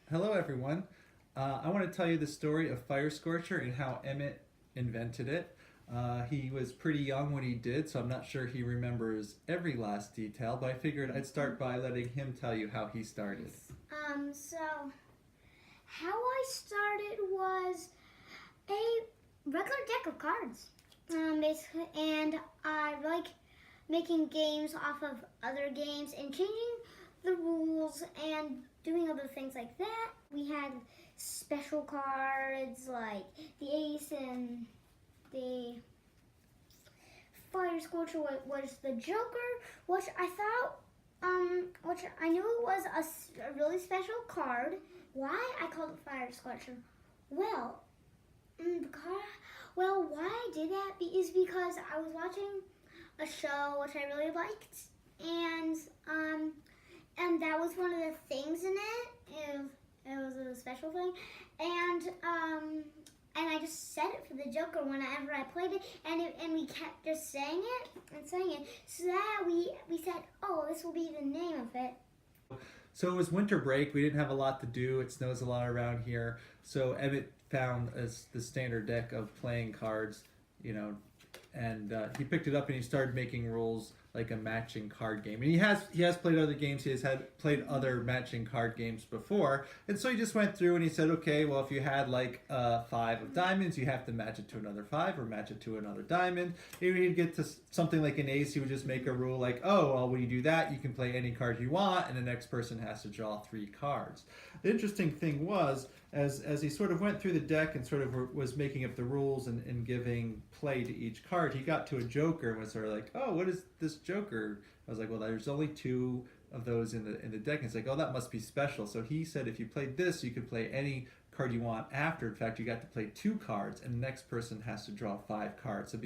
Hello, everyone. I want to tell you the story of Fire Scorcher and how Emmett invented it. He was pretty young when he did, so I'm not sure he remembers every last detail, but I figured I'd start by letting him tell you how he started. So how I started was a regular deck of cards. Basically, and I like making games off of other games and changing the rules and doing other things like that. We had special cards like the Ace and the Fire Scorcher was the Joker, which I thought, which I knew was a really special card. Why I called it Fire Scorcher? Well, why I did that is because I was watching a show which I really liked, and that was one of the things in it. It was a special thing, and I just said it for the Joker whenever I played it, and we kept just saying it and saying it, so that we said, oh, this will be the name of it. So it was winter break. We didn't have a lot to do. It snows a lot around here. So Emmett found the standard deck of playing cards, and he picked it up and he started making rules like a matching card game. And he has played other games. He has played other matching card games before. And so he just went through and he said, okay, well, if you had like five of diamonds, you have to match it to another five or match it to another diamond. If he'd get to something like an ace, he would just make a rule like, oh, well, when you do that, you can play any card you want, and the next person has to draw three cards. The interesting thing was, as he sort of went through the deck and sort of was making up the rules and giving play to each card, he got to a joker and was sort of like, oh, what is this joker? I was like, well, there's only two of those in the deck. And it's like, oh, that must be special. So he said if you played this, you could play any card you want after. In fact, you got to play two cards, and the next person has to draw five cards. So it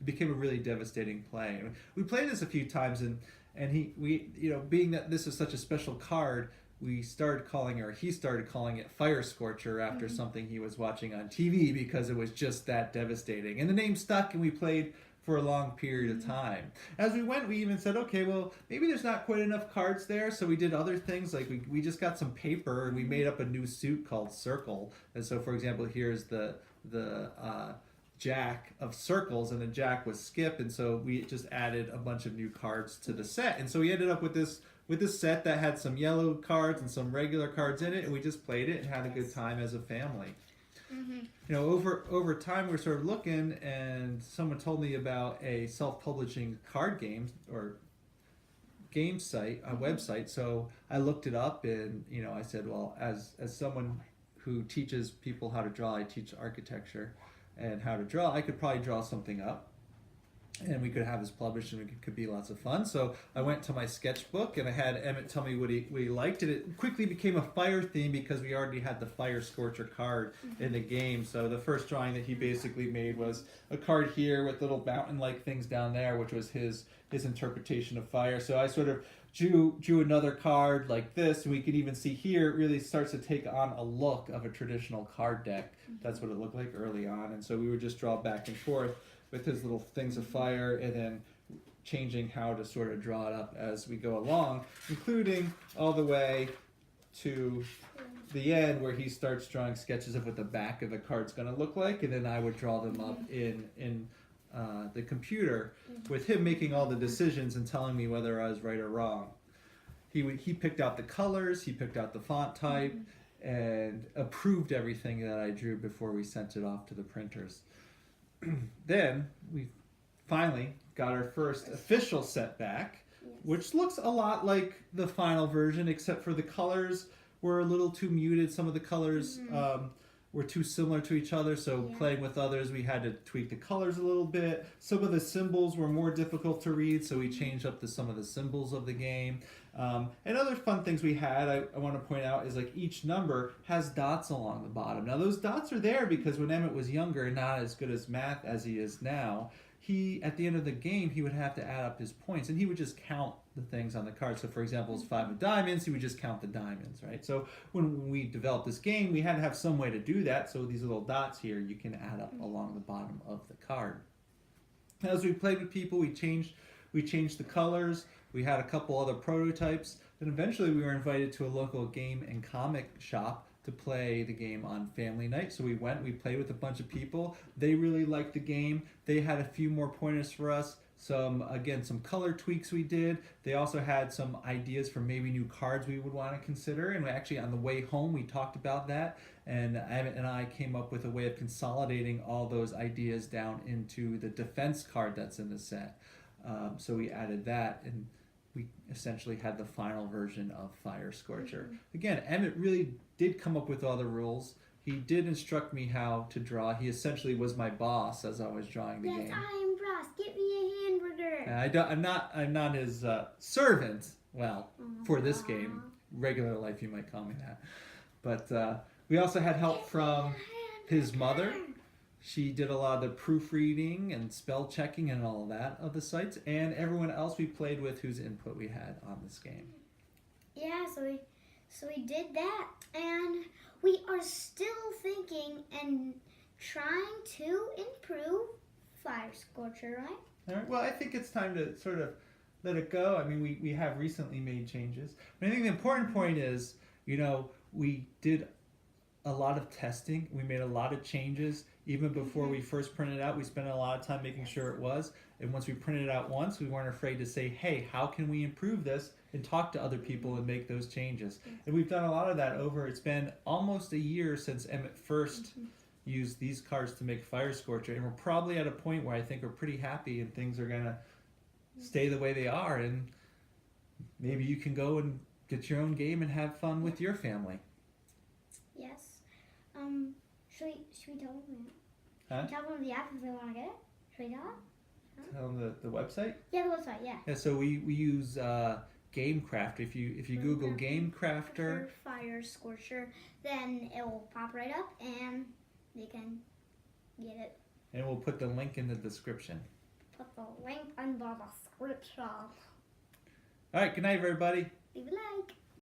became a really devastating play. And we played this a few times, and being that this is such a special card, he started calling it Fire Scorcher after something he was watching on TV because it was just that devastating. And the name stuck, and we played for a long period of time. As we went, we even said, okay, well, maybe there's not quite enough cards there, so we did other things, like we just got some paper and we made up a new suit called Circle. And so, for example, here's the jack of circles, and the jack was skip, and so we just added a bunch of new cards to the set. And so we ended up with this set that had some yellow cards and some regular cards in it, and we just played it and had a good time as a family. Over time, we're sort of looking, and someone told me about a self-publishing card game or game site, a website. So I looked it up, and I said, well, as someone who teaches people how to draw, I teach architecture and how to draw. I could probably draw something up, and we could have this published, and it could be lots of fun. So I went to my sketchbook, and I had Emmett tell me what he liked, and it quickly became a fire theme because we already had the Fire Scorcher card in the game. So the first drawing that he basically made was a card here with little mountain-like things down there, which was his interpretation of fire. So I sort of drew another card like this, and we can even see here it really starts to take on a look of a traditional card deck. That's what it looked like early on, and so we would just draw back and forth with his little things of fire, and then changing how to sort of draw it up as we go along, including all the way to the end where he starts drawing sketches of what the back of the card's going to look like, and then I would draw them up in the computer with him making all the decisions and telling me whether I was right or wrong. He picked out the colors, he picked out the font type, and approved everything that I drew before we sent it off to the printers. Then we finally got our first official set back, which looks a lot like the final version, except for the colors were a little too muted. Some of the colors were too similar to each other, so playing with others, we had to tweak the colors a little bit. Some of the symbols were more difficult to read, so we changed up some of the symbols of the game. And other fun things we had, I want to point out, is like each number has dots along the bottom. Now those dots are there because when Emmett was younger and not as good as math as he is now, at the end of the game, he would have to add up his points, and he would just count the things on the card. So for example, it's 5 of diamonds, he would just count the diamonds, right? So when we developed this game, we had to have some way to do that. So these little dots here, you can add up along the bottom of the card. As we played with people, we changed the colors. We had a couple other prototypes Then eventually we were invited to a local game and comic shop to play the game on family night. So we went, we played with a bunch of people. They really liked the game. They had a few more pointers for us. Some color tweaks we did. They also had some ideas for maybe new cards we would want to consider. And we actually, on the way home, we talked about that. And Emmett and I came up with a way of consolidating all those ideas down into the defense card that's in the set. So we added that, and we essentially had the final version of Fire Scorcher. Again, Emmett really did come up with all the rules. He did instruct me how to draw. He essentially was my boss as I was drawing the game. Yes, I am boss. Get me a hamburger. I'm not his servant. Well, for this game, regular life you might call me that. But we also had help from his mother. She did a lot of the proofreading and spell checking and all of that of the sites, and everyone else we played with whose input we had on this game. Yeah, so we did that, and we are still thinking and trying to improve Fire Scorcher, right? All right. Well, I think it's time to sort of let it go. I mean, we have recently made changes. But I think the important point is, we did a lot of testing. We made a lot of changes. Even before we first printed it out, we spent a lot of time making sure it was. And once we printed it out once, we weren't afraid to say, hey, how can we improve this? And talk to other people and make those changes. And we've done a lot of that it's been almost a year since Emmett first used these cards to make Fire Scorcher. And we're probably at a point where I think we're pretty happy and things are going to stay the way they are. And maybe you can go and get your own game and have fun with your family. Yes. Should we tell them? Huh? Tell them the app if they want to get it? Should we tell them? Huh? Tell them the website? Yeah, the website, yeah. Yeah, so we use GameCraft. If you Google GameCrafter Fire Scorcher, then it will pop right up and you can get it. And we'll put the link in the description. Put the link in the description. All right, good night, everybody. Leave a like.